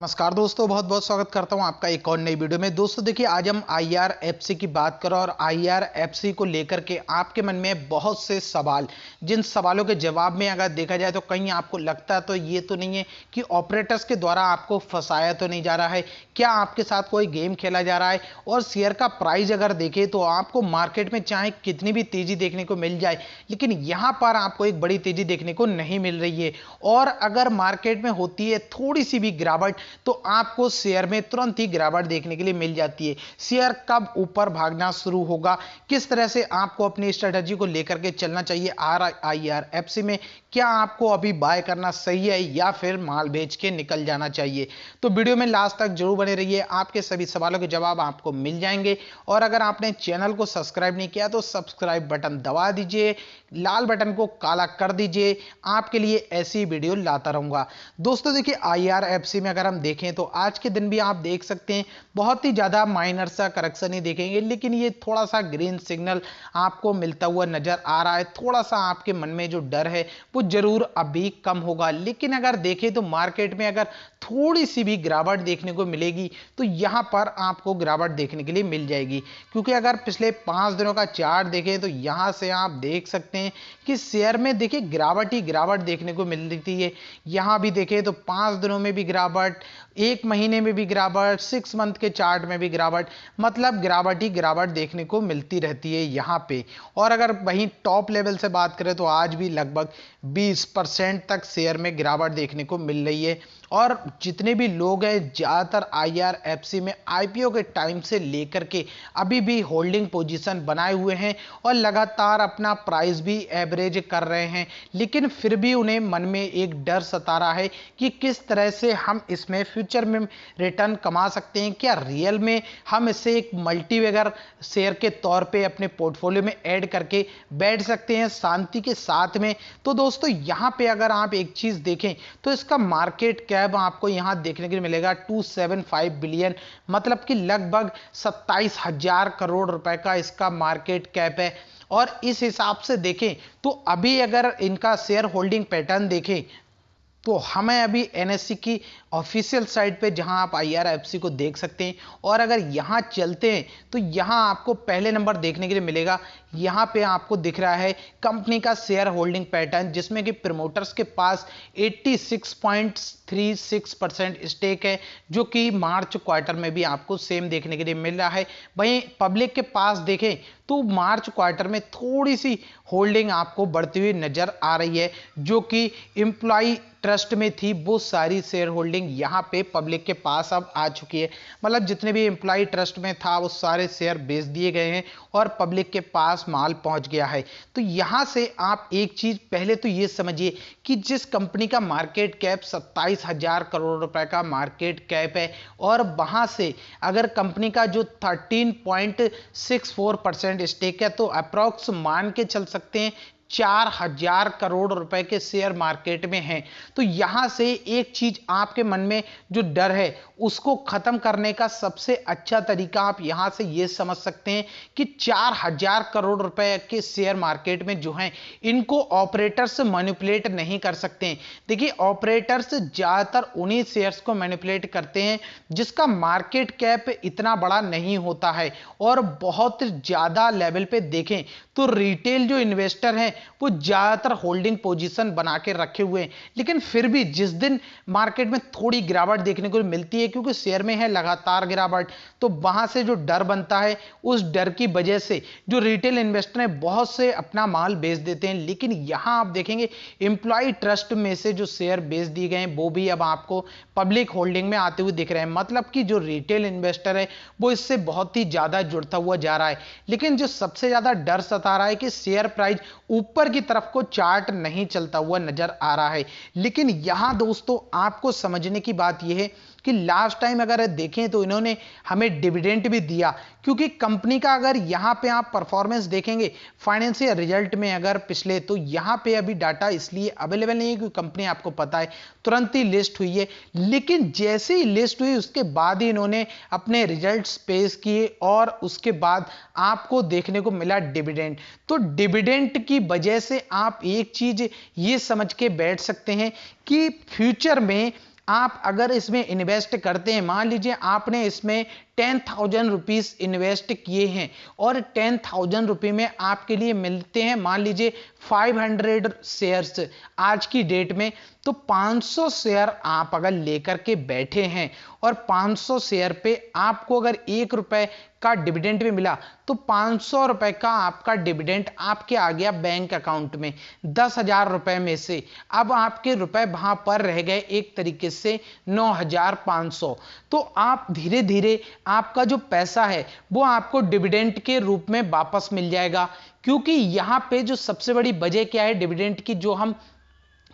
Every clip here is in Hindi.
नमस्कार दोस्तों, बहुत बहुत स्वागत करता हूं आपका एक और नई वीडियो में। दोस्तों देखिए, आज हम IRFC की बात करें और IRFC को लेकर के आपके मन में बहुत से सवाल, जिन सवालों के जवाब में अगर देखा जाए तो कहीं आपको लगता तो ये तो नहीं है कि ऑपरेटर्स के द्वारा आपको फंसाया तो नहीं जा रहा है, क्या आपके साथ कोई गेम खेला जा रहा है। और शेयर का प्राइस अगर देखें तो आपको मार्केट में चाहे कितनी भी तेजी देखने को मिल जाए, लेकिन यहां पर आपको एक बड़ी तेजी देखने को नहीं मिल रही है। और अगर मार्केट में होती है थोड़ी सी भी गिरावट तो आपको शेयर में तुरंत ही गिरावट देखने के लिए मिल जाती है। शेयर कब ऊपर भागना शुरू होगा, किस तरह से आपको अपनी स्ट्रेटजी को लेकर के चलना चाहिए IRFC में, क्या आपको अभी बाय करना सही है या फिर माल बेच के निकल जाना चाहिए। तो वीडियो में लास्ट तक जरूर बने रहिए, आपके सभी सवालों के जवाब आपको मिल जाएंगे। और अगर आपने चैनल को सब्सक्राइब नहीं किया तो सब्सक्राइब बटन दबा दीजिए, लाल बटन को काला कर दीजिए, आपके लिए ऐसी वीडियो लाता रहूंगा। दोस्तों देखिए, IRFC में अगर हम देखें तो आज के दिन भी आप देख सकते हैं बहुत ही ज्यादा माइनर सा करेक्शन ही देखेंगे, लेकिन ये थोड़ा सा ग्रीन सिग्नल आपको मिलता हुआ नजर आ रहा है। थोड़ा सा आपके मन में जो डर है वो जरूर अभी कम होगा, लेकिन अगर देखें तो मार्केट में अगर थोड़ी सी भी गिरावट देखने को मिलेगी तो यहां पर आपको गिरावट देखने के लिए मिल जाएगी। क्योंकि अगर पिछले 5 दिनों का चार्ट देखें तो यहां से आप देख सकते हैं कि शेयर में देखिए गिरावट ही गिरावट देखने को मिल रही है। यहां भी देखें तो 5 दिनों में भी गिरावट, 1 महीने में भी गिरावट, 6 मंथ के चार्ट में भी गिरावट, मतलब गिरावट ही गिरावट देखने को मिलती रहती है यहां पे। और अगर वहीं टॉप लेवल से बात करें तो आज भी लगभग 20% तक शेयर में गिरावट देखने को मिल रही है। और जितने भी लोग हैं ज्यादातर IRFC में IPO के टाइम से लेकर के अभी भी होल्डिंग पोजीशन बनाए हुए हैं और लगातार अपना प्राइस भी एवरेज कर रहे हैं, लेकिन फिर भी उन्हें मन में एक डर सता रहा है कि किस तरह से हम इसमें फ्यूचर में रिटर्न कमा सकते हैं, क्या रियल में हम इसे एक मल्टीबैगर शेयर के तौर पे अपने पोर्टफोलियो में ऐड करके बैठ सकते हैं शांति के साथ में। तो दोस्तों यहां पे अगर आप एक चीज देखें तो इसका मार्केट कैप आपको यहां देखने के लिए मिलेगा 275 बिलियन, मतलब कि लगभग 27,000 करोड़ रुपए का इसका मार्केट कैप है। और इस हिसाब से देखें तो अभी अगर इनका शेयर होल्डिंग पैटर्न देखें तो हमें अभी NSE की ऑफिशियल साइट पे जहां आप IRFC को देख सकते हैं, और अगर यहां चलते हैं तो यहां आपको पहले नंबर देखने के लिए मिलेगा। यहां पे आपको दिख रहा है कंपनी का शेयर होल्डिंग पैटर्न, जिसमें कि प्रमोटर्स के पास 86.36% स्टेक है, जो कि मार्च क्वार्टर में भी आपको सेम देखने के लिए मिल रहा है। वहीं पब्लिक के पास देखें तो मार्च क्वार्टर में थोड़ी सी होल्डिंग आपको बढ़ती हुई नजर आ रही है, जो कि एम्प्लॉय ट्रस्ट में थी वो सारी शेयर होल्डिंग यहां पे पब्लिक के पास अब आ चुकी है। मतलब जितने भी एम्प्लॉय ट्रस्ट में था वो सारे शेयर बेच दिए गए हैं और पब्लिक के पास माल पहुंच गया है। तो यहां से आप एक चीज पहले तो ये समझिए कि जिस कंपनी का मार्केट कैप 27,000 करोड़ रुपए का मार्केट कैप है, और वहां से अगर कंपनी का जो 13.64% स्टेक है तो अप्रॉक्स मान के चल सकते हैं 4,000 करोड़ रुपए के शेयर मार्केट में हैं। तो यहां से एक चीज आपके मन में जो डर है उसको खत्म करने का सबसे अच्छा तरीका आप यहां से ये समझ सकते हैं कि 4,000 करोड़ रुपए के शेयर मार्केट में जो हैं इनको ऑपरेटर्स मैनिपुलेट नहीं कर सकते हैं। देखिए, ऑपरेटर्स ज्यादातर उन्हीं शेयर्स को मैनिपुलेट करते हैं जिसका मार्केट कैप इतना बड़ा नहीं होता है। और बहुत ज्यादा लेवल पे देखें तो रिटेल जो इन्वेस्टर हैं वो ज्यादातर होल्डिंग पोजीशन बना के रखे हुए हैं, लेकिन फिर भी जिस दिन मार्केट में थोड़ी गिरावट देखने को मिलती है, क्योंकि शेयर में है लगातार गिरावट, तो वहां से जो डर बनता है उस डर की वजह से जो रिटेल इन्वेस्टर हैं बहुत से अपना माल बेच देते हैं। लेकिन यहां आप देखेंगे एम्प्लॉय ट्रस्ट में से जो शेयर बेच दिए गए हैं वो भी अब आपको पब्लिक होल्डिंग में आते हुए दिख रहे हैं, मतलब कि जो रिटेल इन्वेस्टर है वो इससे बहुत ही ज्यादा जुड़ता हुआ जा रहा है। लेकिन जो सबसे ज्यादा डर सता रहा है कि शेयर प्राइस ऊपर की तरफ को चार्ट नहीं चलता हुआ नजर आ रहा है। लेकिन यहां दोस्तों आपको समझने की बात यह है कि लास्ट टाइम अगर देखें तो इन्होंने हमें डिविडेंड भी दिया, क्योंकि कंपनी का अगर यहां पे आप परफॉर्मेंस देखेंगे फाइनेंशियल रिजल्ट में अगर पिछले, तो यहां पे अभी डाटा इसलिए अवेलेबल नहीं है क्योंकि कंपनी आपको पता है तुरंत ही लिस्ट हुई है। लेकिन जैसे ही लिस्ट हुई उसके बाद ही इन्होंने अपने रिजल्ट्स पेश किए और उसके बाद आपको देखने को मिला डिविडेंड। तो डिविडेंड की वजह से आप एक चीज ये समझ के बैठ सकते हैं कि फ्यूचर में आप अगर इसमें इन्वेस्ट करते हैं, मान लीजिए आपने इसमें 10,000 रुपीज इन्वेस्ट किए हैं और 10,000 रुपये में आपके लिए मिलते हैं मान लीजिए 500 शेयर्स आज की डेट में, तो 500 शेयर आप अगर लेकर के बैठे हैं और 500 शेयर पे आपको अगर 1 रुपए का डिविडेंड भी मिला, तो 500 रुपए का आपका डिविडेंड आपके आ गया बैंक अकाउंट में 10,000 रुपए में से। अब आपके रुपए वहां पर रह गए एक तरीके से 9,500। तो आप धीरे धीरे आपका जो पैसा है वो आपको डिविडेंड के रूप में वापस मिल जाएगा, क्योंकि यहां पे जो सबसे बड़ी वजह क्या है डिविडेंड की, जो हम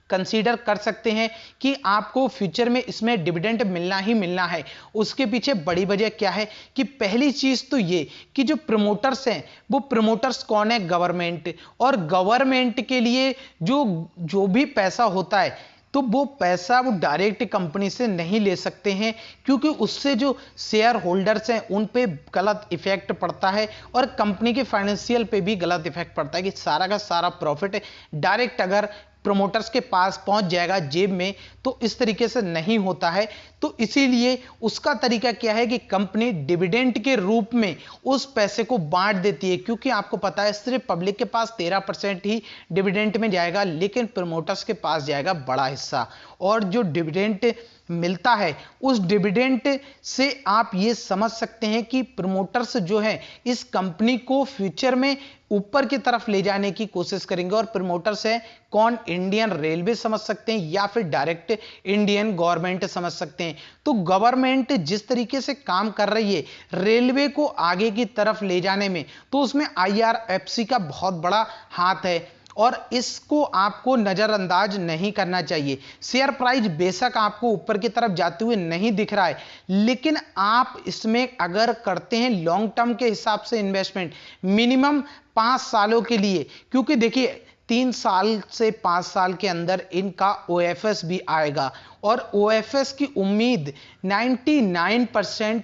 कंसीडर कर सकते हैं कि आपको फ्यूचर में इसमें डिविडेंड मिलना ही मिलना है, उसके पीछे बड़ी वजह क्या है कि पहली चीज तो ये कि जो प्रमोटर्स हैं वो प्रमोटर्स कौन है, गवर्नमेंट। और गवर्नमेंट के लिए जो भी पैसा होता है तो वो पैसा वो डायरेक्ट कंपनी से नहीं ले सकते हैं, क्योंकि उससे जो शेयर होल्डर्स हैं उन पे गलत इफेक्ट पड़ता है और कंपनी के फाइनेंशियल पे भी गलत इफेक्ट पड़ता है कि सारा का सारा प्रॉफिट डायरेक्ट अगर प्रमोटर्स के पास पहुंच जाएगा जेब में, तो इस तरीके से नहीं होता है। तो इसीलिए उसका तरीका क्या है कि कंपनी डिविडेंड के रूप में उस पैसे को बांट देती है, क्योंकि आपको पता है सिर्फ पब्लिक के पास 13% ही डिविडेंड में जाएगा, लेकिन प्रमोटर्स के पास जाएगा बड़ा हिस्सा। और जो डिविडेंड मिलता है उस डिविडेंड से आप ये समझ सकते हैं कि प्रमोटर्स जो है इस कंपनी को फ्यूचर में ऊपर की तरफ ले जाने की कोशिश करेंगे। और प्रमोटर्स है कौन, इंडियन रेलवे समझ सकते हैं या फिर डायरेक्ट इंडियन गवर्नमेंट समझ सकते हैं। तो गवर्नमेंट जिस तरीके से काम कर रही है रेलवे को आगे की तरफ ले जाने में, तो उसमें IRFC का बहुत बड़ा हाथ है और इसको आपको नजरअंदाज नहीं करना चाहिए। शेयर प्राइस बेशक आपको ऊपर की तरफ जाते हुए नहीं दिख रहा है, लेकिन आप इसमें अगर करते हैं लॉन्ग टर्म के हिसाब से इन्वेस्टमेंट मिनिमम 5 सालों के लिए, क्योंकि देखिए 3 साल से 5 साल के अंदर इनका OFS भी आएगा और OFS की उम्मीद 99%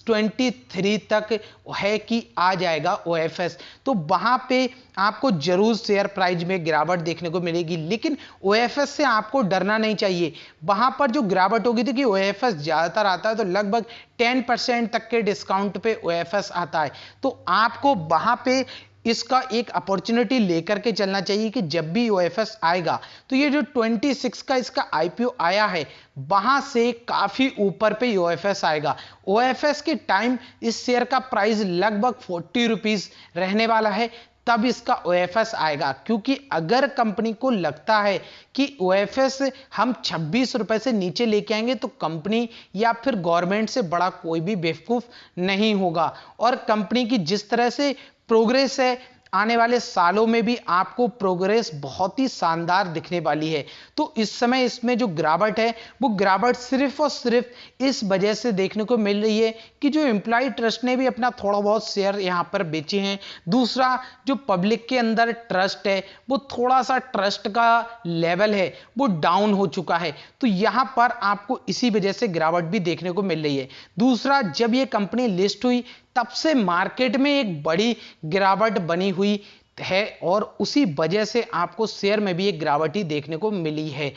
2023 तक है कि आ जाएगा OFS। तो वहां पे आपको जरूर शेयर प्राइस में गिरावट देखने को मिलेगी, लेकिन OFS से आपको डरना नहीं चाहिए। वहां पर जो गिरावट होगी, देखिए OFS ज्यादातर आता है तो लगभग 10% तक के डिस्काउंट पे OFS आता है, तो आपको वहां पे इसका एक अपॉर्चुनिटी लेकर के चलना चाहिए कि जब भी OFS आएगा, तो ये जो 26 का इसका IPO आया है वहां से काफी ऊपर पे OFS आएगा। OFS के टाइम इस शेयर का प्राइस लगभग 40 रुपीज रहने वाला है, तब इसका OFS आएगा। क्योंकि अगर कंपनी को लगता है कि OFS हम 26 रुपए से नीचे लेके आएंगे, तो कंपनी या फिर गवर्नमेंट से बड़ा कोई भी बेवकूफ नहीं होगा। और कंपनी की जिस तरह से प्रोग्रेस है, आने वाले सालों में भी आपको प्रोग्रेस बहुत ही शानदार दिखने वाली है। तो इस समय इसमें जो गिरावट है वो गिरावट सिर्फ और सिर्फ इस वजह से देखने को मिल रही है कि जो एम्प्लॉय ट्रस्ट ने भी अपना थोड़ा बहुत शेयर यहां पर बेचे हैं। दूसरा, जो पब्लिक के अंदर ट्रस्ट है वो थोड़ा सा ट्रस्ट का लेवल है वो डाउन हो चुका है, तो यहां पर आपको इसी वजह से गिरावट भी देखने को मिल रही है। दूसरा, जब ये कंपनी लिस्ट हुई तब से मार्केट में एक बड़ी गिरावट बनी हुई है और उसी वजह से आपको शेयर में भी एक गिरावट ही देखने को मिली है।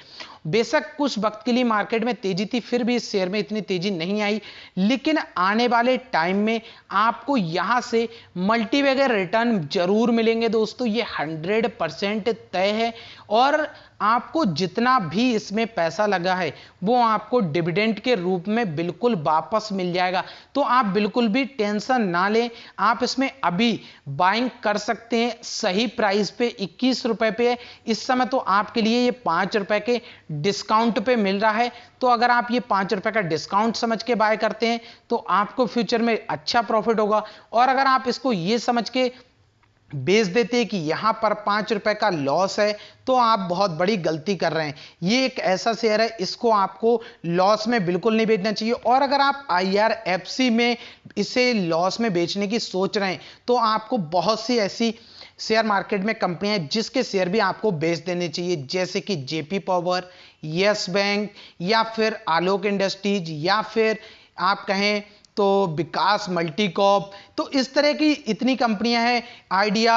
बेशक कुछ वक्त के लिए मार्केट में तेजी थी, फिर भी इस शेयर में इतनी तेजी नहीं आई, लेकिन आने वाले टाइम में आपको यहां से मल्टीबैगर रिटर्न जरूर मिलेंगे दोस्तों, ये 100% तय है। और आपको जितना भी इसमें पैसा लगा है वो आपको डिविडेंड के रूप में बिल्कुल वापस मिल जाएगा। तो आप बिल्कुल भी टेंशन ना लें, आप इसमें अभी बाइंग कर सकते हैं। सही प्राइस पे 21 रुपए पे है इस समय, तो आपके लिए ये 5 रुपए के डिस्काउंट पे मिल रहा है। तो अगर आप ये 5 रुपए का डिस्काउंट समझ के बाय करते हैं तो आपको फ्यूचर में अच्छा प्रॉफिट होगा। और अगर आप इसको ये समझ के बेच देते हैं कि यहां पर 5 रुपए का लॉस है, तो आप बहुत बड़ी गलती कर रहे हैं। ये एक ऐसा शेयर है, इसको आपको लॉस में बिल्कुल नहीं बेचना चाहिए। और अगर आप IRFC में इसे लॉस में बेचने की सोच रहे हैं, तो आपको बहुत सी ऐसी शेयर मार्केट में कंपनियां हैं जिसके शेयर भी आपको बेच देने चाहिए, जैसे कि JP पावर, यस बैंक या फिर आलोक इंडस्ट्रीज या फिर आप कहें तो विकास मल्टीकॉप। तो इस तरह की इतनी कंपनियां हैं, आइडिया,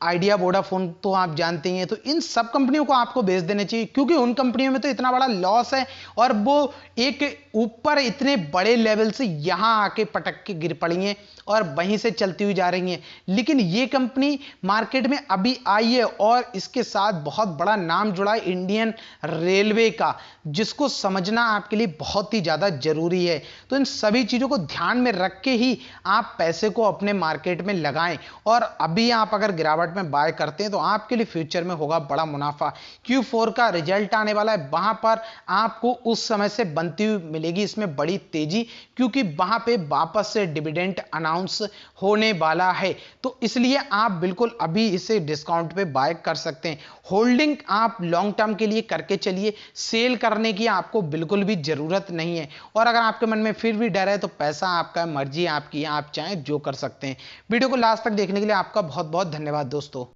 आइडिया, वोडाफोन तो आप जानते ही हैं। तो इन सब कंपनियों को आपको बेच देने चाहिए, क्योंकि उन कंपनियों में तो इतना बड़ा लॉस है और वो एक ऊपर इतने बड़े लेवल से यहां आके पटक के गिर पड़ी हैं और वहीं से चलती हुई जा रही हैं। लेकिन ये कंपनी मार्केट में अभी आई है और इसके साथ बहुत बड़ा नाम जुड़ा है इंडियन रेलवे का, जिसको समझना आपके लिए बहुत ही ज्यादा जरूरी है। तो इन सभी चीजों को ध्यान में रख के ही आप पैसे को अपने मार्केट में लगाएं, और अभी आप अगर गिरावट में बाय करते हैं तो आपके लिए फ्यूचर में होगा बड़ा मुनाफा। Q4 का रिजल्ट आने वाला है, वहां पर आपको उस समय से बनती हुई मिलेगी इसमें बड़ी तेजी, क्योंकि वहां पे वापस से डिविडेंड अनाउंस होने वाला है। तो इसलिए आप बिल्कुल अभी इसे डिस्काउंट पे बाय कर सकते हैं। होल्डिंग आप लॉन्ग टर्म के लिए करके चलिए, सेल करने की आपको बिल्कुल भी जरूरत नहीं है। और अगर आपके मन में फिर भी डर है तो पैसा आपका, मर्जी आपकी, आप चाहें जो कर सकते हैं। वीडियो को लास्ट तक देखने के लिए आपका बहुत बहुत धन्यवाद दोस्तों।